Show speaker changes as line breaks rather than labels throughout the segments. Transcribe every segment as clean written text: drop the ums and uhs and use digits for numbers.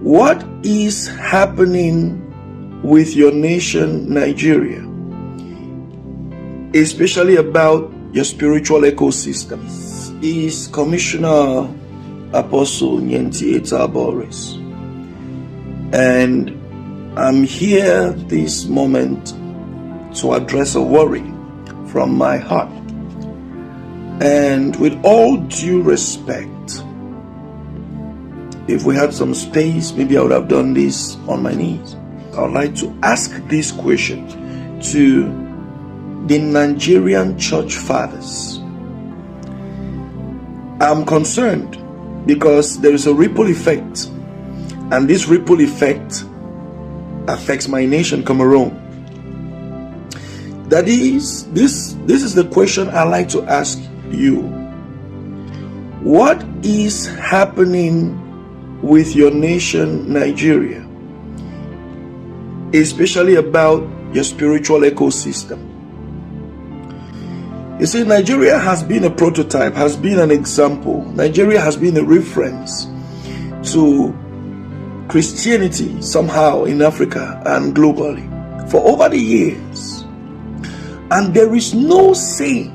What is happening with your nation, Nigeria, especially about your spiritual ecosystem? Is Commissioner Apostle Nyenti Eta Boris, and I'm here this moment to address a worry from my heart. And with all due respect, if we had some space, maybe I would have done this on my knees. I would like to ask this question to the Nigerian church fathers. I'm concerned because there is a ripple effect, and this ripple effect affects my nation, Cameroon. That is, this is the question I like to ask you. What is happening with your nation, Nigeria, especially about your spiritual ecosystem? You see, Nigeria has been a prototype, has been an example. Nigeria has been a reference to Christianity somehow in Africa and globally for over the years. And there is no saying,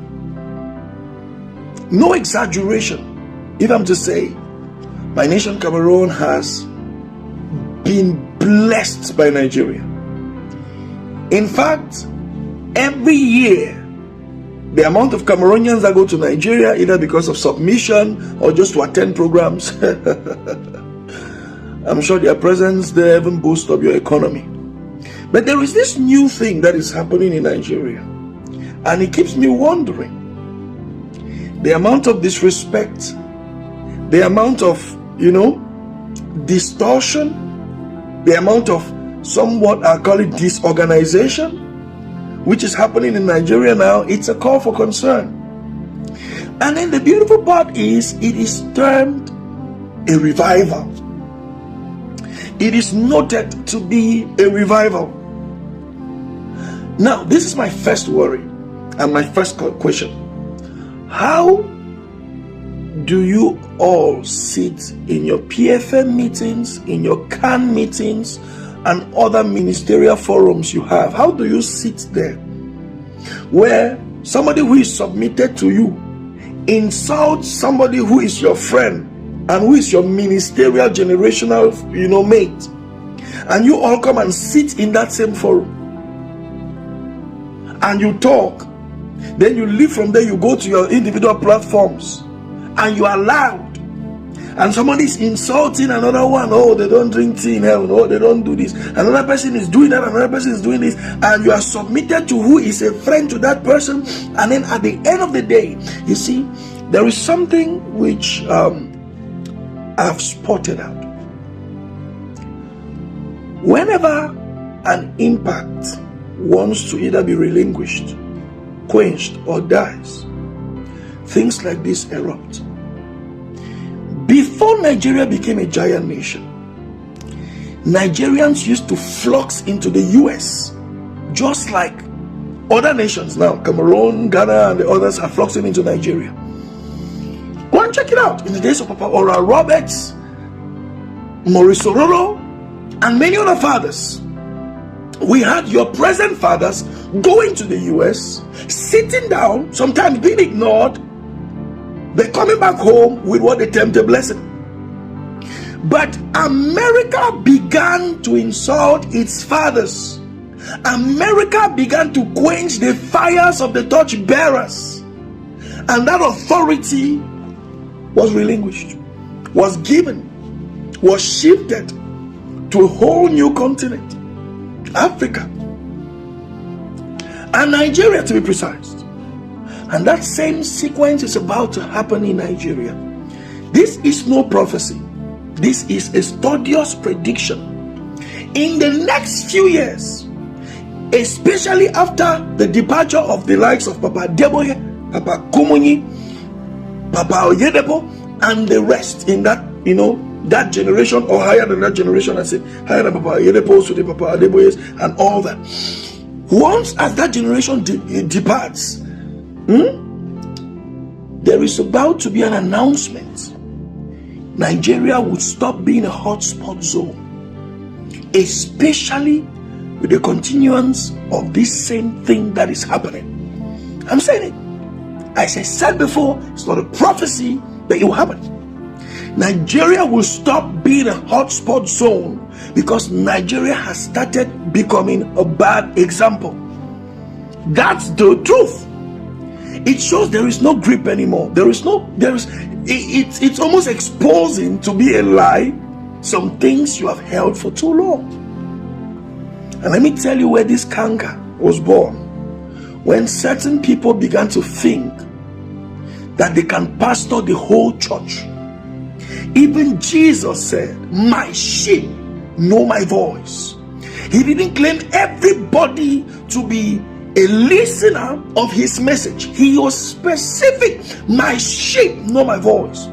no exaggeration, if I'm to say, my nation Cameroon has been blessed by Nigeria. In fact, every year, the amount of Cameroonians that go to Nigeria, either because of submission or just to attend programs, I'm sure their presence there even boosts up your economy. But there is this new thing that is happening in Nigeria, and it keeps me wondering. The amount of disrespect, the amount of, distortion, the amount of somewhat, I call it disorganization, which is happening in Nigeria now, it's a call for concern. And then the beautiful part is, it is termed a revival. It is noted to be a revival. Now, this is my first worry and my first question. How do you all sit in your PFM meetings, in your CAN meetings, and other ministerial forums you have? How do you sit there where somebody who is submitted to you insults somebody who is your friend and who is your ministerial generational mate, and you all come and sit in that same forum and you talk? Then you leave from there, you go to your individual platforms and you are loud, and somebody is insulting another one. Oh, they don't drink tea in heaven. Oh, they don't do this. Another person is doing that. Another person is doing this. And you are submitted to who is a friend to that person. And then at the end of the day, you see, there is something which I've spotted out. Whenever an impact wants to either be relinquished, quenched, or dies, things like this erupt. Before Nigeria became a giant nation, Nigerians used to flux into the US, just like other nations now. Cameroon, Ghana, and the others are fluxing into Nigeria. Go and check it out. In the days of Papa Oral Roberts, Maurice Ororo, and many other fathers, we had your present fathers going to the US, sitting down, sometimes being ignored, but coming back home with what they termed a blessing. But America began to insult its fathers. America began to quench the fires of the torch bearers. And that authority was relinquished, was given, was shifted to a whole new continent, Africa, and Nigeria, to be precise. And that same sequence is about to happen in Nigeria. This is no prophecy. This is a studious prediction. In the next few years, especially after the departure of the likes of Papa Deboye, Papa Kumunyi, Papa Oyedepo, and the rest in that, that generation, or higher than that generation, I say higher than Papa Oyedepo, to the Papa Deboyes, and all that. Once as that generation departs, there is about to be an announcement. Nigeria would stop being a hotspot zone. especially with the continuance of this same thing that is happening. I'm saying it. As I said before, it's not a prophecy, but it will happen. Nigeria will stop being a hotspot zone because Nigeria has started becoming a bad example. That's the truth. It shows there is no grip anymore. It's almost exposing to be a lie some things you have held for too long. And let me tell you where this canker was born. When certain people began to think that they can pastor the whole church. Even Jesus said, my sheep know my voice. He didn't claim everybody to be a listener of his message. He was specific. My sheep know my voice.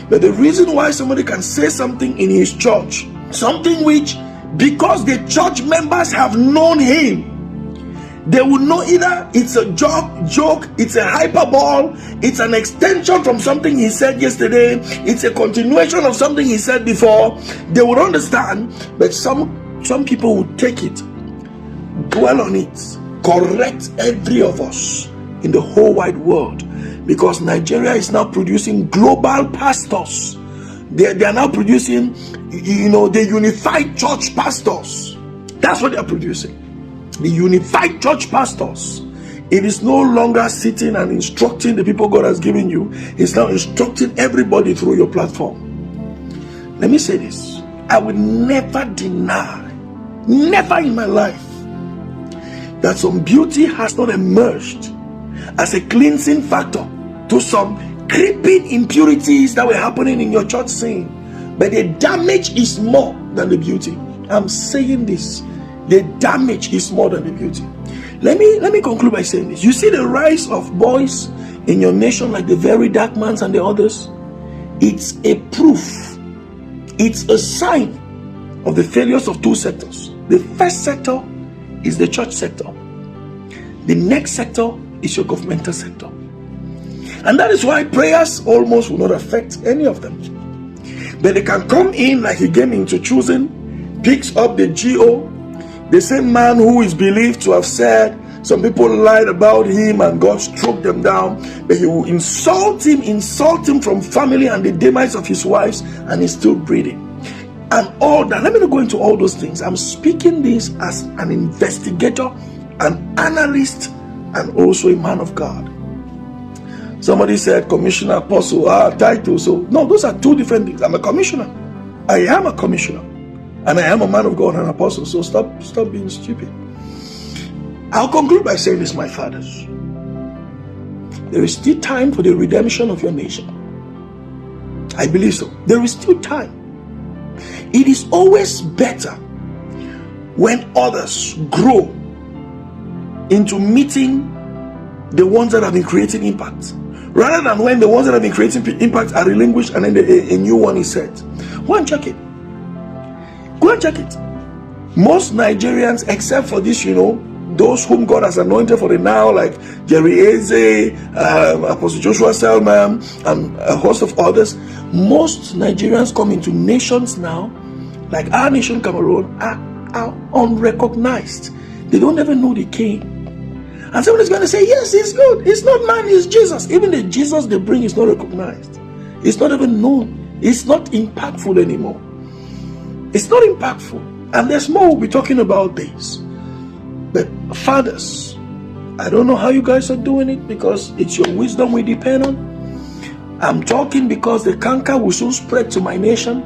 But the reason why somebody can say something in his church, something which, because the church members have known him, they will know either it's a joke, it's a hyperbole, it's an extension from something he said yesterday, it's a continuation of something he said before. They would understand, but some people would take it, dwell on it, correct every of us in the whole wide world, because Nigeria is now producing global pastors. They are now producing, the unified church pastors. That's what they are producing. The unified church pastors. It is no longer sitting and instructing the people God has given you. It's now instructing everybody through your platform. Let me say this. I will never deny, never in my life, that some beauty has not emerged as a cleansing factor to some creeping impurities that were happening in your church scene. But the damage is more than the beauty. I'm saying this. The damage is more than the beauty. Let me conclude by saying this. You see the rise of boys in your nation like the Very Dark Mans and the others? It's a proof. It's a sign of the failures of two sectors. The first sector is the church sector. The next sector is your governmental sector. And that is why prayers almost will not affect any of them. But they can come in like he came into choosing, picks up the GO. The same man who is believed to have said some people lied about him and God struck them down, but he will insult him from family and the demise of his wives, and he's still breathing. And all that. Let me not go into all those things. I'm speaking this as an investigator, an analyst, and also a man of God. Somebody said commissioner, apostle, title. So no, those are two different things. I'm a commissioner. I am a commissioner. And I am a man of God and an apostle, so stop being stupid. I'll conclude by saying this, my fathers. There is still time for the redemption of your nation. I believe so. There is still time. It is always better when others grow into meeting the ones that have been creating impact, rather than when the ones that have been creating impact are relinquished and then a new one is set. Go and check it. Go and check it. Most Nigerians, except for this, those whom God has anointed for the now, like Jerry Eze, Apostle Joshua Selman, and a host of others, most Nigerians come into nations now, like our nation, Cameroon, are unrecognized. They don't even know the king. And someone is going to say, yes, he's good. It's not man, it's Jesus. Even the Jesus they bring is not recognized. It's not even known. It's not impactful anymore. It's not impactful. And there's more we'll be talking about this. But fathers, I don't know how you guys are doing it, because it's your wisdom we depend on. I'm talking because the canker will soon spread to my nation.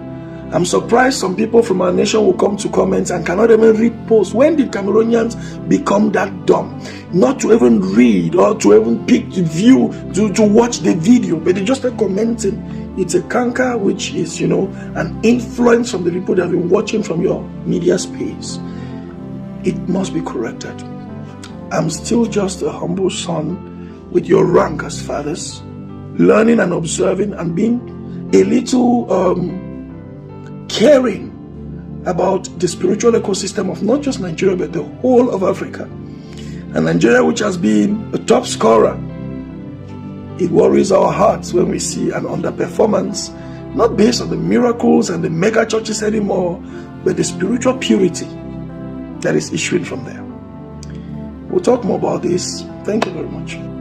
I'm surprised some people from our nation will come to comments and cannot even read posts. When did Cameroonians become that dumb? Not to even read or to even pick the view, to watch the video, but they just start commenting. It's a canker which is, an influence from the people that have been watching from your media space. It must be corrected. I'm still just a humble son with your rank as fathers, learning and observing and being a little caring about the spiritual ecosystem of not just Nigeria but the whole of Africa. And Nigeria, which has been a top scorer, it worries our hearts when we see an underperformance, not based on the miracles and the mega churches anymore, but the spiritual purity that is issuing from there. We'll talk more about this. Thank you very much.